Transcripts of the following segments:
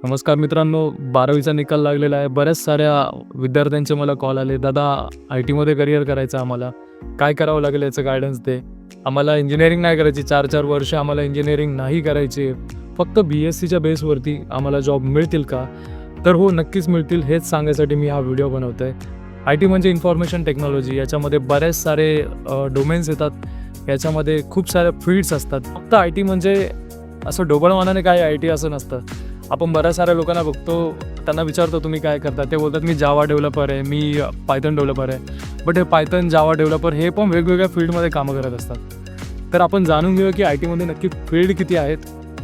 नमस्कार मित्रांनो, 12वीचा निकाल लागलेला आहे. बऱ्याच साऱ्या विद्यार्थ्यांचे मला कॉल आले, "दादा, आय-टीमध्ये करिअर करायचं आम्हाला. काय करावं लागेल याचं गाईडन्स दे. आम्हाला इंजिनिअरिंग नाही करायची, 4-4 वर्ष आम्हाला इंजिनिअरिंग नाही करायची. फक्त BScच्या बेसवरती आम्हाला जॉब मिळतील का?" तर हो, नक्कीच मिळतील. हेच सांगण्यासाठी मी हा व्हिडिओ बनवतोय. आय-टी म्हणजे इन्फॉर्मेशन टेक्नॉलॉजी. याच्यामध्ये बरेच सारे डोमेन्स येतात. याच्यामध्ये खूप साऱ्या फील्ड्स असतात. फक्त आय-टी म्हणजे असं ढोबळमानाने काय आय-टी असं नसतं. आपण बऱ्याच साऱ्या लोकांना बघतो, त्यांना विचारतो तुम्ही काय करता? ते बोलतात मी जावा डेव्हलपर आहे, मी पायथन डेव्हलपर आहे. बट हे पायथन, जावा डेव्हलपर हे पण वेगवेगळ्या फील्डमध्ये कामं करत असतात. तर आपण जाणून घेऊया की आय-टीमध्ये नक्की फील्ड किती आहेत.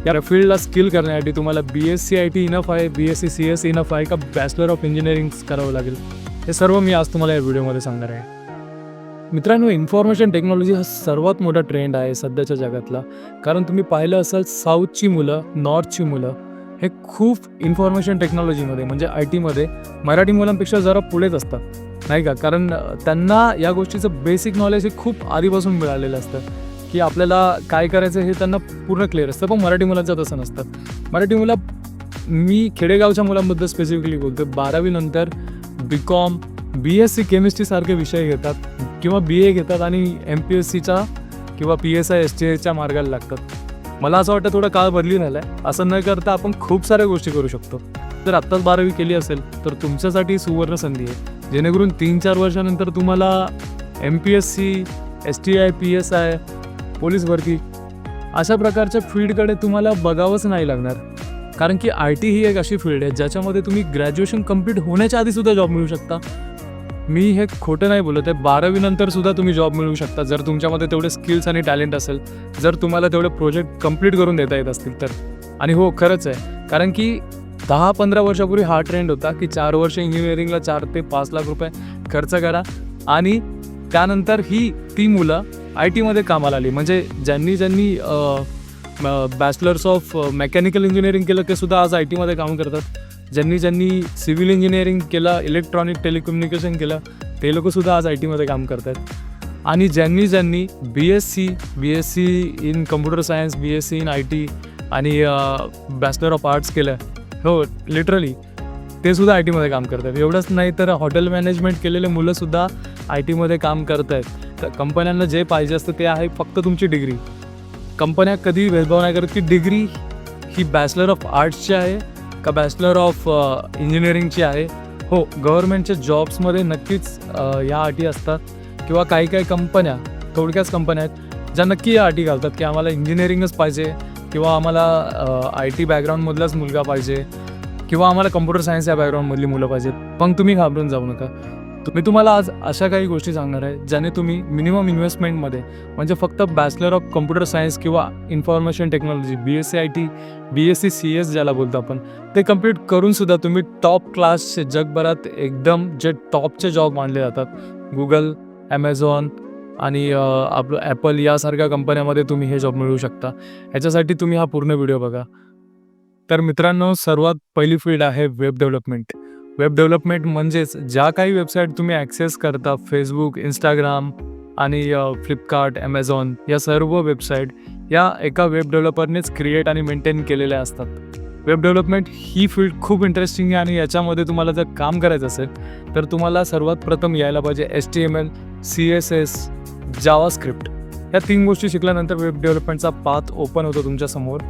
या फील्डला स्किल करण्यासाठी तुम्हाला BSc आय-टी इनफ आहे, BSc CS इनफ आहे का बॅचलर ऑफ इंजिनिअरिंग करावं लागेल? हे सर्व मी आज तुम्हाला या व्हिडिओमध्ये सांगणार आहे. मित्रांनो, इन्फॉर्मेशन टेक्नॉलॉजी हा सर्वात मोठा ट्रेंड आहे सध्याच्या जगातला. कारण तुम्ही पाहिलं असाल साऊथची मुलं, नॉर्थची मुलं हे खूप इन्फॉर्मेशन टेक्नॉलॉजीमध्ये म्हणजे आय-टीमध्ये मराठी मुलांपेक्षा जरा पुढेच असतात, नाही का? कारण त्यांना या गोष्टीचं बेसिक नॉलेज हे खूप आधीपासून मिळालेलं असतं की आपल्याला काय करायचं हे त्यांना पूर्ण क्लिअर असतं. पण मराठी मुलांचं तसं नसतं. मराठी मुलं, मी खेडेगावच्या मुलांबद्दल स्पेसिफिकली बोलतो, 12वी नंतर BCom, BSc केमिस्ट्रीसारखे विषय घेतात किंवा BA घेतात आणि MPSCचा किंवा PSI STIच्या मार्गाला लागतात. मला असं वाटतं थोडा काळ बदली झाला आहे. असं न करता आपण खूप साऱ्या गोष्टी करू शकतो. जर आत्ताच 12वी केली असेल तर तुमच्यासाठी सुवर्ण संधी आहे, जेणेकरून 3-4 वर्षानंतर तुम्हाला MPSC, STI, PSI, पोलीस भरती अशा प्रकारच्या फील्डकडे तुम्हाला बघावंच नाही लागणार. कारण की आय-टी ही एक अशी फील्ड आहे ज्याच्यामध्ये तुम्ही ग्रॅज्युएशन कंप्लीट होण्याच्या आधीसुद्धा जॉब मिळू शकता. मी हे खोटं नाही बोलत आहे. 12वी नंतर सुद्धा तुम्ही जॉब मिळवू शकता जर तुमच्यामध्ये तेवढे स्किल्स आणि टॅलेंट असेल, जर तुम्हाला तेवढे प्रोजेक्ट कंप्लीट करून देता येत असतील तर. आणि हो, खरंच आहे. कारण की 10-15 वर्षापूर्वी हा ट्रेंड होता की 4 वर्ष इंजिनिअरिंगला 4 ते 5 लाख रुपये खर्च करा आणि त्यानंतर ती मुलं आय-टीमध्ये कामाला आली. म्हणजे ज्यांनी बॅचलर्स ऑफ मेकॅनिकल इंजिनिअरिंग केलं ते सुद्धा आज आय-टीमध्ये काम करतात. ज्यांनी सिव्हिल इंजिनिअरिंग केलं, इलेक्ट्रॉनिक टेलिकम्युनिकेशन केलं, ते लोकंसुद्धा आज आय-टीमध्ये काम करत आहेत. आणि ज्यांनी BSc in computer science, BSc in IT आणि बॅचलर ऑफ आर्ट्स केलं, हो लिटरली ते सुद्धा आय-टीमध्ये काम करत आहेत. एवढंच नाही तर हॉटेल मॅनेजमेंट केलेले मुलंसुद्धा आय-टीमध्ये काम करत आहेत. तर कंपन्यांना जे पाहिजे असतं ते आहे फक्त तुमची डिग्री. कंपन्या कधी भेदभाव नाही करत की डिग्री ही बॅचलर ऑफ आर्ट्सची आहे का बॅचलर ऑफ इंजिनिअरिंगची आहे. हो, गव्हर्नमेंटच्या जॉब्समध्ये नक्कीच या अटी असतात किंवा काही कंपन्या, थोडक्याच कंपन्या आहेत ज्या नक्की या अटी घालतात की आम्हाला इंजिनिअरिंगच पाहिजे किंवा आम्हाला आय-टी बॅकग्राऊंडमधलाच मुलगा पाहिजे किंवा आम्हाला कम्प्युटर सायन्स या बॅकग्राऊंडमधली मुलं पाहिजेत. पण तुम्ही घाबरून जाऊ नका. मी तुम्हाला आज अशा काही गोष्टी सांगणार आहे ज्याने तुम्ही मिनिमम इन्व्हेस्टमेंटमध्ये म्हणजे फक्त बॅचलर ऑफ कम्प्युटर सायन्स किंवा information technology, BSc IT, BSc CS ज्याला बोलतो आपण, ते कंप्लीट करूनसुद्धा तुम्ही टॉप क्लासचे, जगभरात एकदम जे टॉपचे जॉब मानले जातात, गुगल, ॲमेझॉन आणि आपलं ॲपल यासारख्या कंपन्यामध्ये तुम्ही हे जॉब मिळवू शकता. ह्याच्यासाठी तुम्ही हा पूर्ण व्हिडिओ बघा. तर मित्रांनो, सर्वात पहिली फील्ड आहे वेब डेव्हलपमेंट. वेब डेव्हलपमेंट म्हणजेच ज्या काही वेबसाईट तुम्ही ॲक्सेस करता, फेसबुक, इंस्टाग्राम आणि फ्लिपकार्ट, ॲमेझॉन या सर्व वेबसाईट या एका वेब डेव्हलपरनेच क्रिएट आणि मेंटेन केलेल्या असतात. वेब डेव्हलपमेंट ही फील्ड खूप इंटरेस्टिंग आहे आणि याच्यामध्ये तुम्हाला जर काम करायचं असेल तर तुम्हाला सर्वात प्रथम यायला पाहिजे HTML, CSS, जावास्क्रिप्ट. या 3 गोष्टी शिकल्यानंतर वेब डेव्हलपमेंटचा पाथ ओपन होतो तुमच्यासमोर.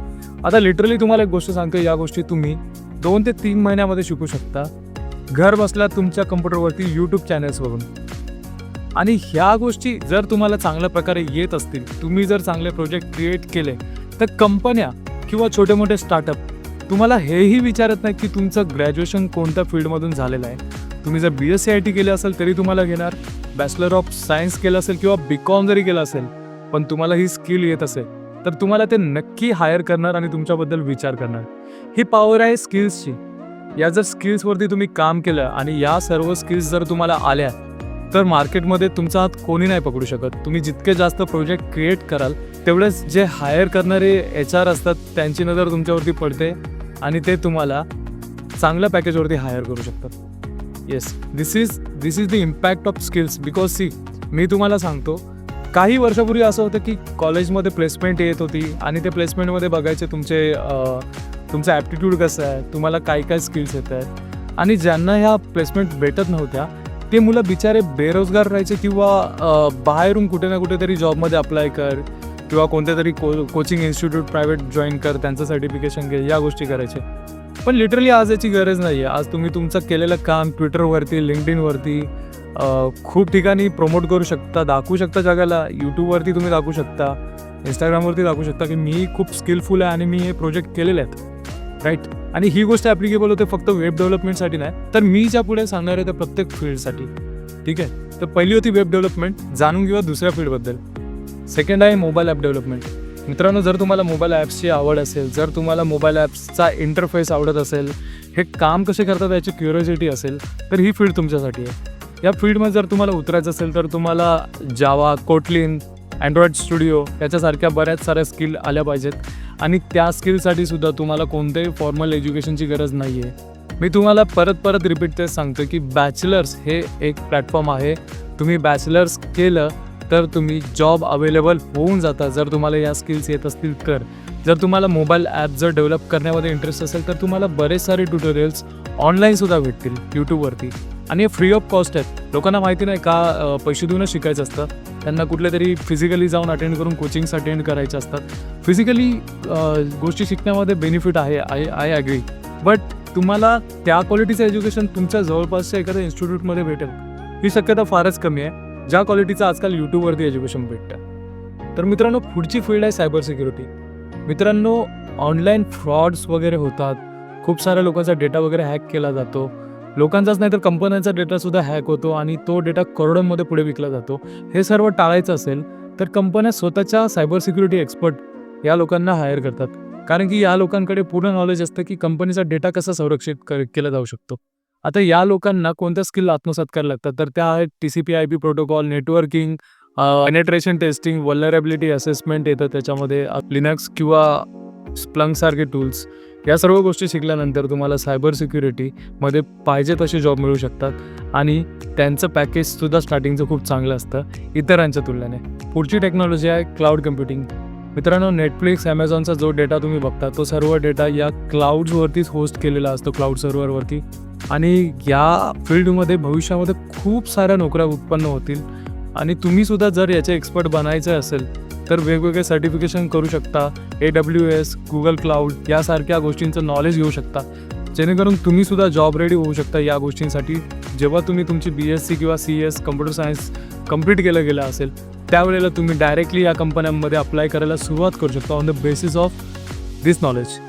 आता लिटरली तुम्हाला एक गोष्ट सांगतो, या गोष्टी तुम्ही 2 ते 3 महिन्यामध्ये शिकू शकता, घर बसल्या तुमच्या कम्प्युटरवरती यूट्यूब चॅनल्सवरून. आणि ह्या गोष्टी जर तुम्हाला चांगल्या प्रकारे येत असतील, तुम्ही जर चांगले प्रोजेक्ट क्रिएट केले, तर कंपन्या किंवा छोटे मोठे स्टार्टअप तुम्हाला हेही विचारत नाही की तुमचं ग्रॅज्युएशन कोणत्या फील्डमधून झालेलं आहे. तुम्ही जर BSc आय-टी केलं असेल तरी तुम्हाला घेणार, बॅचलर ऑफ सायन्स केलं असेल किंवा BCom जरी केलं असेल, पण तुम्हाला ही स्किल येत असेल तर तुम्हाला ते नक्की हायर करणार आणि तुमच्याबद्दल विचार करणार. ही पॉवर आहे स्किल्सची. या जर स्किल्सवरती तुम्ही काम केलं आणि या सर्व स्किल्स जर तुम्हाला आल्या तर मार्केटमध्ये तुमचा हात कोणी नाही पकडू शकत. तुम्ही जितके जास्त प्रोजेक्ट क्रिएट कराल तेवढेच जे हायर करणारे HR असतात त्यांची नजर तुमच्यावरती पडते आणि ते तुम्हाला चांगल्या पॅकेजवरती हायर करू शकतात. Yes, this is the impact of skills. Because मी तुम्हाला सांगतो, काही वर्षापूर्वी असं होतं की कॉलेजमध्ये प्लेसमेंट येत होती आणि ते प्लेसमेंटमध्ये बघायचे तुमचे तुमचा ॲप्टिट्यूड कसं आहे, तुम्हाला काय काय स्किल्स येत आहेत. आणि ज्यांना ह्या प्लेसमेंट भेटत नव्हत्या ते मुलं बिचारे बेरोजगार राहायचे किंवा बाहेरून कुठे ना कुठेतरी जॉबमध्ये अप्लाय कर किंवा कोणत्या तरी कोचिंग इन्स्टिट्यूट प्रायव्हेट जॉईन कर, त्यांचं सर्टिफिकेशन घे, या गोष्टी करायचे. पण लिटरली आज याची गरज नाही आहे. आज तुम्ही तुमचं केलेलं काम ट्विटरवरती, लिंक्डइनवरती खूप ठिकाणी प्रमोट करू शकता, दाखवू शकता जगाला. यूट्यूबवरती तुम्ही दाखवू शकता, इंस्टाग्रामवरती दाखवू शकता की मी खूप स्किलफुल आहे आणि मी हे प्रोजेक्ट केलेले आहेत, राईट. आणि ही गोष्ट ॲप्लिकेबल होते फक्त वेब डेव्हलपमेंटसाठी नाही, तर मी ज्या पुढे सांगणार आहे त्या प्रत्येक फील्डसाठी, ठीक आहे. तर पहिली होती वेब डेव्हलपमेंट, जाणून घेऊया दुसऱ्या फील्डबद्दल. सेकंड आहे मोबाईल ॲप डेव्हलपमेंट. मित्रांनो, जर तुम्हाला मोबाईल ॲप्सची आवड असेल, जर तुम्हाला मोबाईल ॲप्सचा इंटरफेस आवडत असेल, हे काम कसे करतात याची क्युरिओसिटी असेल, तर ही फील्ड तुमच्यासाठी आहे. या फील्डमध्ये जर तुम्हाला उतरायचं असेल तर तुम्हाला जावा, कोटलिन, अँड्रॉइड स्टुडिओ याच्यासारख्या बऱ्याच साऱ्या स्किल आल्या पाहिजेत. आणि त्या स्किलसाठी सुद्धा तुम्हाला कोणत्याही फॉर्मल एज्युकेशनची गरज नाही आहे. मी तुम्हाला परत रिपीट तेच सांगतो की बॅचलर्स हे एक प्लॅटफॉर्म आहे. तुम्ही बॅचलर्स केलं तर तुम्ही जॉब अवेलेबल होऊन जाता, जर तुम्हाला या स्किल्स येत असतील तर. जर तुम्हाला मोबाईल ॲप जर डेव्हलप करण्यामध्ये इंटरेस्ट असेल तर तुम्हाला बरेच सारे ट्युटोरियल्स ऑनलाईनसुद्धा भेटतील यूट्यूबवरती, आणि हे फ्री ऑफ कॉस्ट आहेत. लोकांना माहिती नाही का पैसे देऊनच शिकायचं असतं. त्यांना कुठल्या तरी फिजिकली जाऊन अटेंड करून कोचिंग्स अटेंड करायचे असतात. फिजिकली गोष्टी शिकण्यामध्ये बेनिफिट आहे, आय ॲग्री. बट तुम्हाला त्या क्वालिटीचं एज्युकेशन तुमच्या जवळपासच्या एखाद्या इन्स्टिट्यूटमध्ये भेटेल ही शक्यता फारच कमी आहे, ज्या क्वालिटीचं आजकाल यूट्यूबवरती एज्युकेशन भेटतं. तर मित्रांनो, पुढची फील्ड आहे सायबर सिक्युरिटी. मित्रांनो, ऑनलाईन फ्रॉड्स वगैरे होतात, खूप साऱ्या लोकांचा डेटा वगैरे हॅक केला जातो. लोकांचाच नाही तर कंपन्यांचा डेटासुद्धा हॅक होतो आणि तो डेटा करोडोंमध्ये पुढे विकला जातो. हे सर्व टाळायचं असेल तर कंपन्या स्वतःच्या सायबर सिक्युरिटी एक्सपर्ट या लोकांना हायर करतात, कारण की या लोकांकडे पूर्ण नॉलेज असतं की कंपनीचा डेटा कसा संरक्षित केला जाऊ शकतो. आता या लोकांना कोणत्या स्किल आत्मसात करायला लागतात, तर त्या आहेत TCP/IP protocol, networking, penetration testing, vulnerability assessment येतं त्याच्यामध्ये, लिनक्स किंवा स्प्लंक सारखे टूल्स. या सर्व गोष्टी शिकल्यानंतर तुम्हाला सायबर सिक्युरिटीमध्ये पाहिजे तसे जॉब मिळू शकतात आणि त्यांचं पॅकेजसुद्धा स्टार्टिंगचं खूप चांगलं असतं इतरांच्या तुलनेने. पुढची टेक्नॉलॉजी आहे क्लाउड कम्प्युटिंग. मित्रांनो, नेटफ्लिक्स, ॲमेझॉनचा जो डेटा तुम्ही बघता तो सर्व डेटा या क्लाउड्सवरतीच होस्ट केलेला असतो, क्लाउड सर्व्हरवरती. आणि या फील्डमध्ये भविष्यामध्ये खूप साऱ्या नोकऱ्या उत्पन्न होतील. आणि तुम्हीसुद्धा जर याचे एक्सपर्ट बनायचं असेल तर वेगवेगळे सर्टिफिकेशन करू शकता. AWS, गुगल क्लाउड यासारख्या गोष्टींचं नॉलेज घेऊ शकता, जेणेकरून तुम्हीसुद्धा जॉब रेडी होऊ शकता या गोष्टींसाठी. जेव्हा तुम्ही तुमची BSc किंवा CS कम्प्युटर सायन्स कंप्लीट केलं गेलं असेल त्यावेळेला तुम्ही डायरेक्टली या कंपन्यांमध्ये अप्लाय करायला सुरुवात करू शकता on the basis of this knowledge.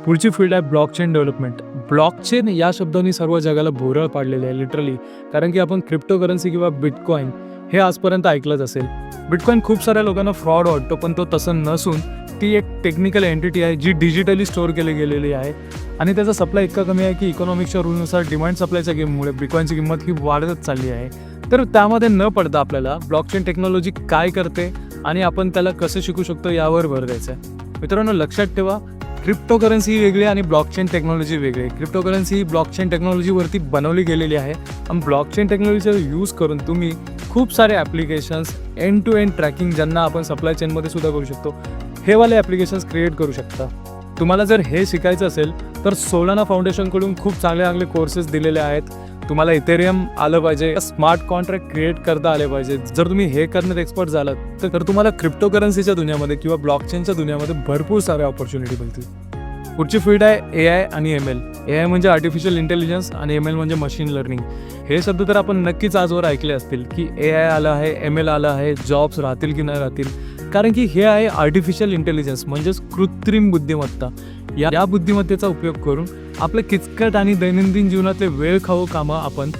पुढची फील्ड आहे ब्लॉकचेन डेव्हलपमेंट. ब्लॉकचेन या शब्दांनी सर्व जगाला भोरळ पाडलेले आहे लिटरली, कारण की आपण क्रिप्टोकरन्सी किंवा बिटकॉइन हे आजपर्यंत ऐकलंच असेल. बिटकॉइन खूप साऱ्या लोकांना फ्रॉड वाटतो, पण तो तसं नसून ती एक टेक्निकल एंटिटी आहे जी डिजिटली स्टोअर केली गेलेली आहे आणि त्याचा सप्लाय इतका कमी आहे की इकॉनॉमिक्सच्या रूलनुसार डिमांड सप्लायच्या गेममुळे बिटकॉइनची किंमत ही वाढतच चालली आहे. तर त्यामध्ये न पडता आपल्याला ब्लॉकचेन टेक्नॉलॉजी काय करते आणि आपण त्याला कसं शिकू शकतो यावर भर द्यायचा आहे. मित्रांनो, लक्षात ठेवा, क्रिप्टोकरन्सी ही वेगळी आणि ब्लॉकचेन टेक्नॉलॉजी वेगळी. क्रिप्टोकरन्सी ही ब्लॉकचेन टेक्नॉलॉजीवरती बनवली गेलेली आहे आणि ब्लॉकचेन टेक्नॉलॉजीचा यूज करून तुम्ही खूप सारे applications end to end tracking, ज्यांना आपण सप्लाय चेनमध्ये सुद्धा करू शकतो, हे वाले ॲप्लिकेशन्स क्रिएट करू शकता. तुम्हाला जर हे शिकायचं असेल तर सोलाना फाउंडेशनकडून खूप चांगले कोर्सेस दिलेले आहेत. तुम्हाला इथेरियम आलं पाहिजे, स्मार्ट कॉन्ट्रॅक्ट क्रिएट करता आले पाहिजे. जर तुम्ही हे करण्यात एक्सपर्ट झालात तर तुम्हाला क्रिप्टोकरन्सीच्या दुनियामध्ये किंवा ब्लॉकचेनच्या दुनियामध्ये भरपूर साऱ्या ऑपॉर्च्युनिटी मिळतील. पुढची फील्ड आहे AI आणि ML. AI म्हणजे आर्टिफिशियल इंटेलिजन्स आणि ML म्हणजे मशीन लर्निंग. हे शब्द तर आपण नक्कीच आजवर ऐकले असतील की AI आलं आहे, ML आलं आहे, जॉब्स राहतील की नाही राहतील, कारण की हे आहे आर्टिफिशियल इंटेलिजन्स म्हणजेच कृत्रिम बुद्धिमत्ता. या बुद्धिमत्तेचा उपयोग करून आपलं किचकट आणि दैनंदिन जीवनातले वेळखाऊ कामं आपण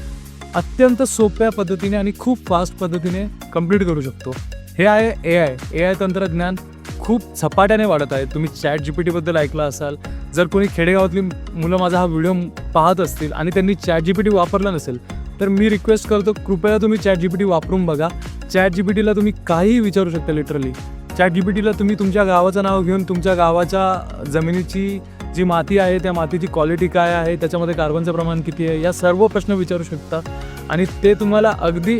अत्यंत सोप्या पद्धतीने आणि खूप फास्ट पद्धतीने कंप्लीट करू शकतो. हे आहे AI तंत्रज्ञान खूप झपाट्याने वाढत आहे. तुम्ही ChatGPTबद्दल ऐकलं असाल. जर कोणी खेडेगावातली मुलं माझा हा व्हिडिओ पाहत असतील आणि त्यांनी ChatGPT वापरला नसेल तर मी रिक्वेस्ट करतो, कृपया तुम्ही ChatGPT वापरून बघा. ChatGPTला तुम्ही काहीही विचारू शकता लिटरली. ChatGPTला तुम्ही तुमच्या गावाचं नाव घेऊन तुमच्या गावाच्या जमिनीची जी माती आहे त्या मातीची क्वालिटी काय आहे, त्याच्यामध्ये कार्बनचं प्रमाण किती आहे, या सर्व प्रश्न विचारू शकता आणि ते तुम्हाला अगदी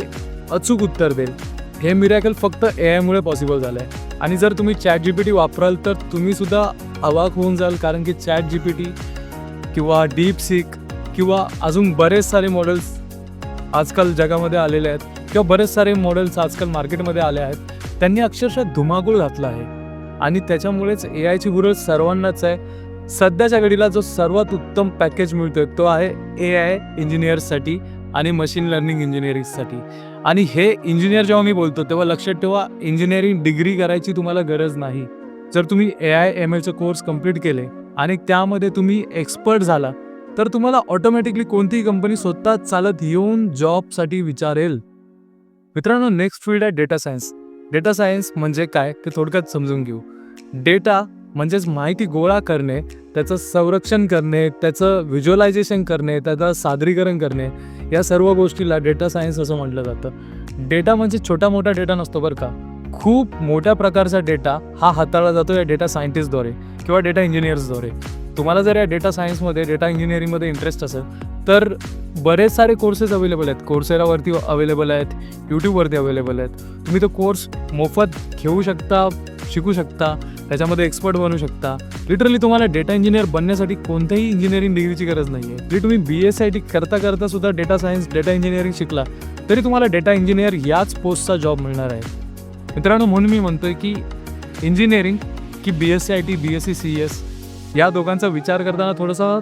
अचूक उत्तर देईल. हे मिरॅकल फक्त AI मुळे पॉसिबल झालं आहे. आणि जर तुम्ही ChatGPT वापराल तर तुम्हीसुद्धा अवाक होऊन जाल, कारण की ChatGPT किंवा DeepSeek किंवा अजून बरेच सारे मॉडेल्स आजकाल जगामध्ये आलेले आहेत किंवा बरेच सारे मॉडेल्स आजकाल मार्केटमध्ये आले आहेत. त्यांनी अक्षरशः धुमाकूळ घातला आहे आणि त्याच्यामुळेच AIची गरज सर्वांनाच आहे. सध्याच्या घडीला जो सर्वात उत्तम पॅकेज मिळतोय तो आहे AI इंजिनियर्ससाठी आणि मशीन लर्निंग इंजिनिअरिंगसाठी. आणि हे इंजिनियर जेव्हा मी बोलतो तेव्हा लक्षात ठेवा, इंजिनिअरिंग डिग्री करायची तुम्हाला गरज नाही. जर तुम्ही AI MLचे कोर्स कंप्लीट केले आणि त्यामध्ये तुम्ही एक्सपर्ट झाला तर तुम्हाला ऑटोमॅटिकली कोणतीही कंपनी स्वतः चालत येऊन जॉबसाठी विचारेल. मित्रांनो, नेक्स्ट फील्ड आहे डेटा सायन्स. डेटा सायन्स म्हणजे काय ते थोडक्यात समजून घेऊ. डेटा म्हणजेच माहिती गोळा करणे, त्याचं संरक्षण करणे, त्याचं व्हिज्युअलायझेशन करणे, त्याचं सादरीकरण करणे, या सर्व गोष्टीला डेटा सायन्स असं म्हटलं जातं. डेटा म्हणजे छोटा मोठा डेटा नसतो बरं का. खूप मोठ्या प्रकारचा डेटा हा हाताळला जातो या डेटा सायंटिस्टद्वारे किंवा डेटा इंजिनियर्सद्वारे. तुम्हाला जर या डेटा सायन्समध्ये, डेटा इंजिनिअरिंगमध्ये इंटरेस्ट असेल तर बरेच सारे कोर्सेस अवेलेबल आहेत. कोर्सेरावरती अवेलेबल आहेत, यूट्यूबवरती अवेलेबल आहेत. तुम्ही तो कोर्स मोफत घेऊ शकता, शिकू शकता, त्याच्यामध्ये एक्सपर्ट बनू शकता. लिटरली तुम्हाला डेटा इंजिनियर बनण्यासाठी कोणत्याही इंजिनिअरिंग डिग्रीची गरज नाही आहे. जरी तुम्ही BSIT करता सुद्धा डेटा सायन्स, डेटा इंजिनिअरिंग शिकला तरी तुम्हाला डेटा इंजिनियर याच पोस्टचा जॉब मिळणार आहे. मित्रांनो, म्हणून मी म्हणतोय की इंजिनिअरिंग की BSIT, BSc, CS या दोघांचा विचार करताना थोडासा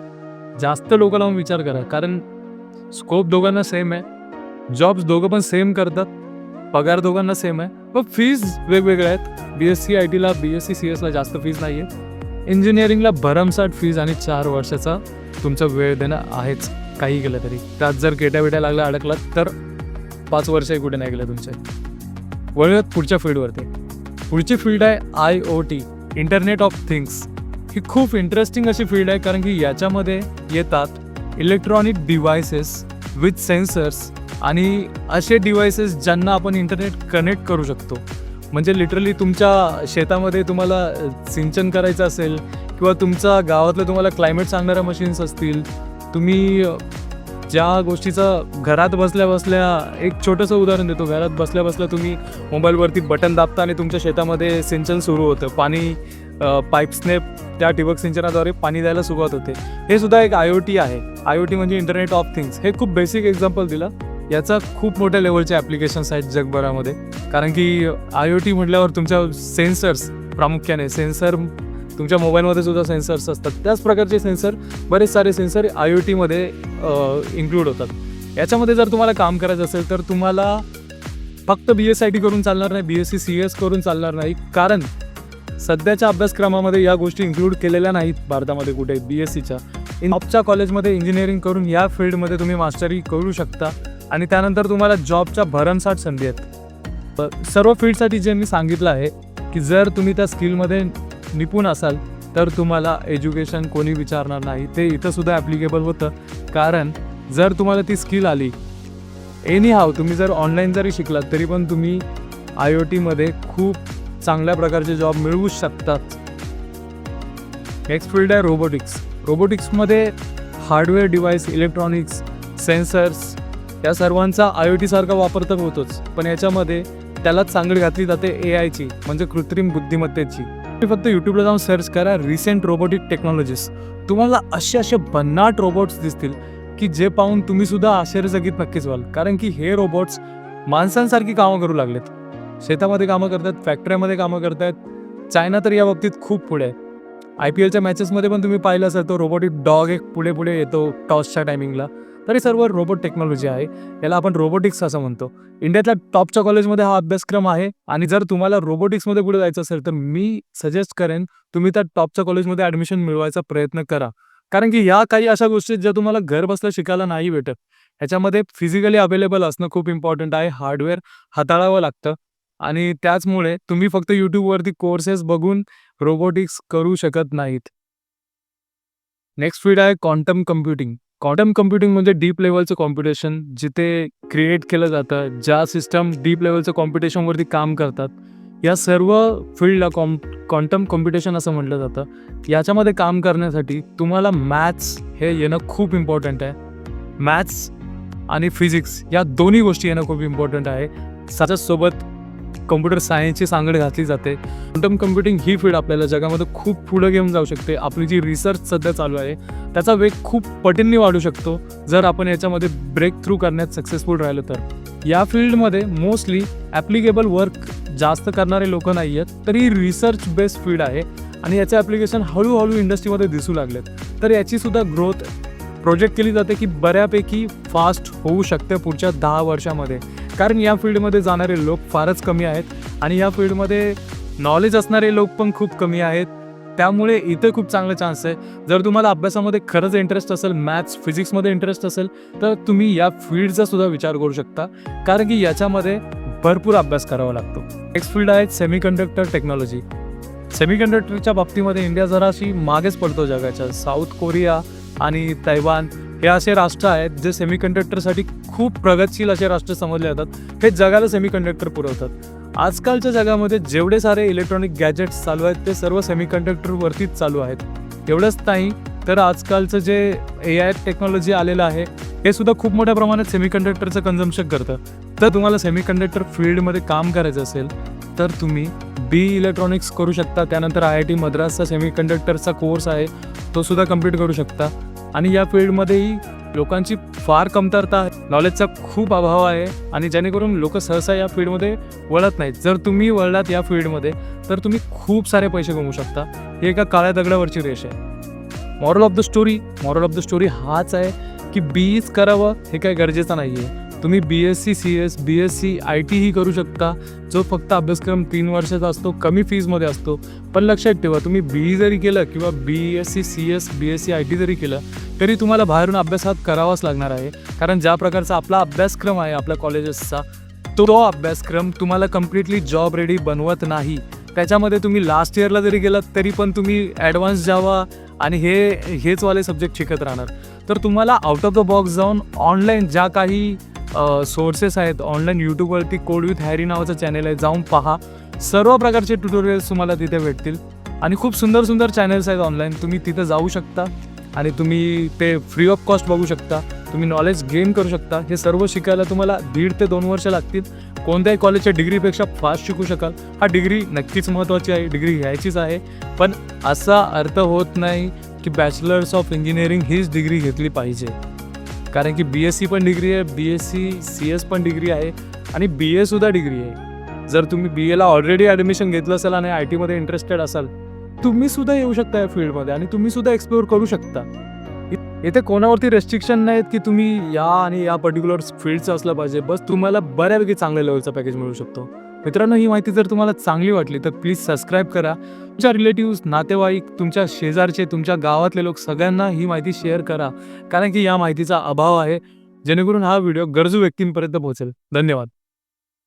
जास्त डोकं लावून विचार करा, कारण स्कोप दोघांना सेम आहे, जॉब्स दोघं पण सेम करतात, पगार दोघांना सेम आहे, पण फीज वेगवेगळ्या आहेत. BSc ITला, BSc CSला जास्त फीज नाही आहे. इंजिनिअरिंगला भरमसाठ फीज आणि 4 वर्षाचा तुमचा वेळ देणं आहेच काही केलं तरी. त्यात जर केट्या लागला अडकलात तर 5 वर्षही कुठे नाही गेलं तुमचे. वळूयात पुढच्या फील्डवरती. पुढची फील्ड आहे IoT, इंटरनेट ऑफ थिंग्स. ही खूप इंटरेस्टिंग अशी फील्ड आहे, कारण की याच्यामध्ये येतात इलेक्ट्रॉनिक डिव्हायसेस विथ सेन्सर्स आणि असे डिव्हायसेस ज्यांना आपण इंटरनेट कनेक्ट करू शकतो. म्हणजे लिटरली तुमच्या शेतामध्ये तुम्हाला सिंचन करायचं असेल किंवा तुमच्या गावातलं तुम्हाला क्लायमेट सांगणाऱ्या मशीन्स असतील, तुम्ही ज्या गोष्टीचं घरात बसल्या बसल्या, एक छोटंसं उदाहरण देतो, घरात बसल्या बसल्या तुम्ही मोबाईलवरती बटन दाबता आणि तुमच्या शेतामध्ये सिंचन सुरू होतं, पाणी पाईप्सने त्या ठिबक सिंचनाद्वारे पाणी द्यायला सुरुवात होते. हे सुद्धा एक IoT आहे. IoT म्हणजे इंटरनेट ऑफ थिंग्स. हे खूप बेसिक एक्झाम्पल दिलं. याचा खूप मोठ्या लेवलचे ॲप्लिकेशन्स आहेत जगभरामध्ये, कारण की IoT म्हटल्यावर तुमच्या सेन्सर्स, प्रामुख्याने सेन्सर, तुमच्या मोबाईलमध्ये सुद्धा सेन्सर्स असतात. त्याच प्रकारचे सेन्सर, बरेच सारे सेन्सर IoTमध्ये इन्क्लूड होतात. याच्यामध्ये जर तुम्हाला काम करायचं असेल तर तुम्हाला फक्त BSIT करून चालणार नाही, BSc CS करून चालणार नाही, कारण सध्याच्या अभ्यासक्रमामध्ये या गोष्टी इन्क्लूड केलेल्या नाहीत भारतामध्ये कुठे. BScच्या टॉपच्या कॉलेजमध्ये इंजिनिअरिंग करून या फील्डमध्ये तुम्ही मास्टरी करू शकता आणि त्यानंतर तुम्हाला जॉबच्या भरमसाठ संधी आहेत. सर्व फील्डसाठी जे मी सांगितलं आहे की जर तुम्ही त्या स्किलमध्ये निपुण असाल तर तुम्हाला एज्युकेशन कोणी विचारणार नाही. ते इथंसुद्धा ॲप्लिकेबल होतं, कारण जर तुम्हाला ती स्किल आली एनी हाव, तुम्ही जर ऑनलाईन जरी शिकलात तरी पण तुम्ही IoTमध्ये खूप चांगल्या प्रकारचे जॉब मिळवू शकतात. नेक्स्ट फील्ड आहे रोबोटिक्स. रोबोटिक्समध्ये हार्डवेअर डिव्हाइस, इलेक्ट्रॉनिक्स, सेन्सर्स या सर्वांचा IoT सारखा वापर तर होतोच, पण याच्यामध्ये त्यालाच सांगड घातली जाते AIची, म्हणजे कृत्रिम बुद्धिमत्तेची. तुम्ही फक्त यूट्यूबला जाऊन सर्च करा रिसेंट रोबोटिक टेक्नॉलॉजीज. तुम्हाला असे भन्नाट रोबोट्स दिसतील की जे पाहून तुम्ही सुद्धा आश्चर्यचकित नक्कीच व्हाल, कारण की हे रोबोट्स माणसांसारखी कामं करू लागलेत. शेतामध्ये कामं करतात, फॅक्टरीमध्ये कामं करतात. चायना तर या बाबतीत खूप पुढे आहे. IPLच्या मॅचेसमध्ये पण तुम्ही पाहिलं असेल तो रोबोटिक डॉग एक पुढे पुढे येतो टॉसच्या टायमिंगला. तरी सर्व रोबोट टेक्नॉलॉजी आहे, याला आपण रोबोटिक्स असं म्हणतो. इंडियातल्या टॉपच्या कॉलेजमध्ये हा अभ्यासक्रम आहे आणि जर तुम्हाला रोबोटिक्समध्ये पुढे जायचं असेल तर मी सजेस्ट करेन तुम्ही त्या टॉपच्या कॉलेजमध्ये ॲडमिशन मिळवायचा प्रयत्न करा, कारण की ह्या काही अशा गोष्टी ज्या तुम्हाला घर बसल्या शिकायला नाही भेटत. ह्याच्यामध्ये फिजिकली अवेलेबल असणं खूप इम्पॉर्टंट आहे. हार्डवेअर हाताळावं लागतं आणि त्याचमुळे तुम्ही फक्त यूट्यूबवरती कोर्सेस बघून रोबोटिक्स करू शकत नाहीत. नेक्स्ट फील्ड आहे क्वांटम कम्प्युटिंग. क्वांटम कम्प्युटिंग म्हणजे डीप लेवलचं कॉम्प्युटेशन जिथे क्रिएट केलं जातं, ज्या सिस्टम डीप लेवलचं कॉम्प्युटेशनवरती काम करतात, या सर्व फील्डला क्वांटम कॉम्प्युटेशन असं म्हटलं जातं. याच्यामध्ये काम करण्यासाठी तुम्हाला मॅथ्स हे येणं खूप इम्पॉर्टंट आहे. मॅथ्स आणि फिजिक्स या दोन्ही गोष्टी येणं खूप इम्पॉर्टंट आहे. त्याच्यासोबत कम्प्युटर सायन्सची सांगड घातली जाते. क्वांटम कम्प्युटिंग ही फील्ड आपल्याला जगामध्ये खूप पुढे घेऊन जाऊ शकते. आपली जी रिसर्च सध्या चालू आहे त्याचा वेग खूप पटींनी वाढू शकतो जर आपण याच्यामध्ये ब्रेक थ्रू करण्यात सक्सेसफुल राहिलो तर. या फील्डमध्ये मोस्टली ॲप्लिकेबल वर्क जास्त करणारे लोक नाही आहेत, तर ही रिसर्च बेस्ड फील्ड आहे आणि याचे ॲप्लिकेशन हळूहळू इंडस्ट्रीमध्ये दिसू लागलेत. तर याचीसुद्धा ग्रोथ प्रोजेक्ट केली जाते की बऱ्यापैकी फास्ट होऊ शकते पुढच्या 10 वर्षामध्ये. कारण या फील्डमध्ये जाणारे लोक फारच कमी आहेत आणि या फील्डमध्ये नॉलेज असणारे लोक पण खूप कमी आहेत. त्यामुळे इथे खूप चांगला चान्स आहे. जर तुम्हाला अभ्यासामध्ये खरंच इंटरेस्ट असेल, मॅथ्स फिजिक्समध्ये इंटरेस्ट असेल, तर तुम्ही या फील्डचा सुद्धा विचार करू शकता, कारण की याच्यामध्ये भरपूर अभ्यास करावा लागतो. नेक्स्ट फील्ड आहे सेमीकंडक्टर टेक्नॉलॉजी. सेमीकंडक्टरच्या बाबतीमध्ये इंडिया जराशी मागेच पडतो जगाच्या. साऊथ कोरिया आणि तैवान हे असे राष्ट्र आहेत जे सेमीकंडक्टरसाठी खूप प्रगतशील असे राष्ट्र समजले जातात. हे जगाला सेमीकंडक्टर पुरवतात. आजकालच्या जगामध्ये जेवढे सारे इलेक्ट्रॉनिक गॅजेट्स चालू आहेत ते सर्व सेमीकंडक्टरवरतीच चालू आहेत. एवढंच नाही तर आजकालचं जे AI टेक्नॉलॉजी आलेलं आहे हे सुद्धा खूप मोठ्या प्रमाणात सेमीकंडक्टरचं कन्झम्पशन करतं. तर तुम्हाला सेमीकंडक्टर फील्डमध्ये काम करायचं असेल तर तुम्ही BE इलेक्ट्रॉनिक्स करू शकता. त्यानंतर IIT मद्रासचा सेमीकंडक्टरचा कोर्स आहे तो सुद्धा कंप्लीट करू शकता. आणि या फील्डमध्येही लोकांची फार कमतरता आहे, नॉलेजचा खूप अभाव आहे आणि जेणेकरून लोक सहसा या फील्डमध्ये वळत नाहीत. जर तुम्ही वळलात या फील्डमध्ये तर तुम्ही खूप सारे पैसे कमवू शकता. ही एका काळ्या दगडावरची रेष आहे. मॉरल ऑफ द स्टोरी हाच आहे की BEच करावं हे काही गरजेचं नाही आहे. तुम्ही BSc CS BSc IT ही करू शकता, जो फक्त अभ्यासक्रम 3 वर्षाचा असतो, कमी फीजमध्ये असतो. पण लक्षात ठेवा, तुम्ही BE जरी केलं किंवा BSc CS BSc IT जरी केलं तरी तुम्हाला बाहेरून अभ्यासात करावाच लागणार आहे. कारण ज्या प्रकारचा आपला अभ्यासक्रम आहे आपल्या कॉलेजेसचा, तो अभ्यासक्रम तुम्हाला कम्प्लिटली जॉब रेडी बनवत नाही. त्याच्यामध्ये तुम्ही लास्ट इयरला जरी गेलात तरी पण तुम्ही ॲडव्हान्स जावा आणि हेच वाले सब्जेक्ट शिकत राहणार. तर तुम्हाला आउट ऑफ द बॉक्स जाऊन ऑनलाईन ज्या काही सोर्सेस आहेत, ऑनलाईन यूट्यूबवरती कोड विथ हॅरी नावाचं चॅनल आहे, जाऊन पहा. सर्व प्रकारचे ट्युटोरियल्स तुम्हाला तिथे भेटतील आणि खूप सुंदर चॅनल्स आहेत ऑनलाईन. तुम्ही तिथे जाऊ शकता आणि तुम्ही ते फ्री ऑफ कॉस्ट बघू शकता. तुम्ही नॉलेज गेन करू शकता. हे सर्व शिकायला तुम्हाला 1.5 ते 2 वर्ष लागतील. कोणत्याही कॉलेजच्या डिग्रीपेक्षा फास्ट शिकू शकाल. हा डिग्री नक्कीच महत्त्वाची आहे, डिग्री घ्यायचीच आहे. पण असा अर्थ होत नाही की बॅचलर्स ऑफ इंजिनिअरिंग हीच डिग्री घेतली पाहिजे. कारण की BSc पण डिग्री आहे, BSc CS पण डिग्री आहे आणि BA सुद्धा डिग्री आहे. जर तुम्ही BAला ऑलरेडी ॲडमिशन घेतलं असेल आणि ITमध्ये इंटरेस्टेड असाल, तुम्ही सुद्धा येऊ शकता या फील्डमध्ये आणि तुम्ही सुद्धा एक्सप्लोअर करू शकता. इथे कोणावरती रेस्ट्रिक्शन नाहीत की तुम्ही या आणि या पर्टिक्युलर फील्डचं असलं पाहिजे. बस तुम्हाला बऱ्यापैकी चांगल्या लेवलचा पॅकेज मिळू शकतो. मित्रांनो, ही माहिती जर तुम्हाला चांगली वाटली तर प्लीज सबस्क्राईब करा. तुमच्या रिलेटिव्स, नातेवाईक, तुमच्या शेजारचे, तुमच्या गावातले लोक सगळ्यांना ही माहिती शेअर करा. कारण की या माहितीचा अभाव आहे, जेणेकरून हा व्हिडिओ गरजू व्यक्तींपर्यंत पोहोचेल. धन्यवाद.